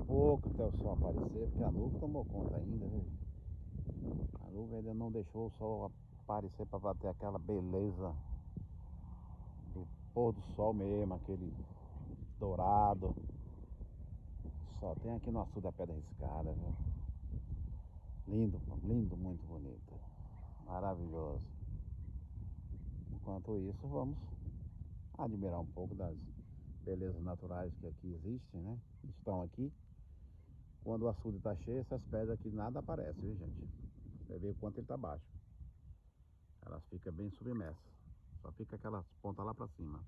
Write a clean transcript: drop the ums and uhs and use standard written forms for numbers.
pouco até o sol aparecer, porque a nuvem tomou conta ainda, viu? A nuvem ainda não deixou o sol aparecer para bater aquela beleza do pôr do sol mesmo, aquele dourado. Só tem aqui no açude da Pedra Riscada, viu? Lindo, lindo, muito bonito. Maravilhoso. Enquanto isso, vamos admirar um pouco das belezas naturais que aqui existem, né? Estão aqui. Quando o açude está cheio, essas pedras aqui nada aparece, viu, gente? Você vê o quanto ele está baixo. Elas ficam bem submersas. Só fica aquelas pontas lá para cima.